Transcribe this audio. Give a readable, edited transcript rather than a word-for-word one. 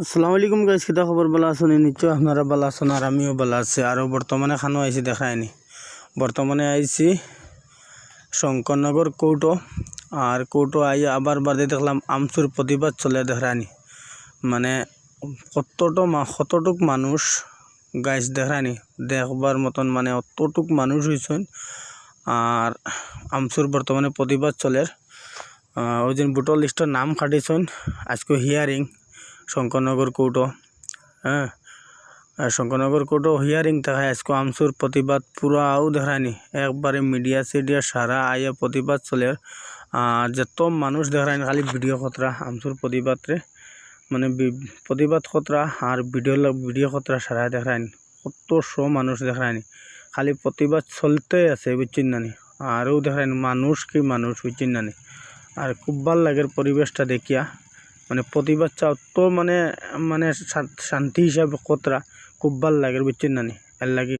আসসালামু আলাইকুম গাইস, কিতা খবর? ভালো আছেন? নিশ্চয় আপনারা ভালো আছেন আর আমিও ভালো আছি। আর বর্তমানে খানো আইছি দেখায়নি। বর্তমানে আইছি শঙ্করনগর কৌটো। আর কৌটো আই আবার বাদে দেখলাম আমচুর প্রতিবাদ চলে দেখায়নি। মানে কতটুক মানুষ গাইস দেখায়নি, দেখবার মতন মানে অতটুক মানুষ হয়েছেন। আর আমচুর বর্তমানে প্রতিবাদ চলে। ওই দিন ভোটার লিস্টের নাম কাটিছেন, আজকে হিয়ারিং শঙ্করনগর কোর্টও। হ্যাঁ, শঙ্করনগর কোর্টও হিয়ারিং থাকে আজকে। আমচুর প্রতিবাদ পুরাও দেখায়নি, একবারে মিডিয়া সিডিয়া সারা আইয়া প্রতিবাদ চলে। যত মানুষ দেখায়নি খালি ভিডিও খতরা আমচুর প্রতিবাদরে, মানে প্রতিবাদ খতরা আর ভিডিও খতরা সারা দেখায়নি। কত মানুষ দেখায়নি, খালি প্রতিবাদ চলতে আছে, বুঝছেন নানি? আরও দেখায়নি মানুষ কি মানুষ, বুঝছেন নানি? আর খুব ভাল লাগে পরিবেশটা দেখিয়া। মানে প্রতিবাদ চাও তো মানে শান্তি হিসাবে কতরা খুব ভাল লাগে, বুঝছেন নানি? এর লাগে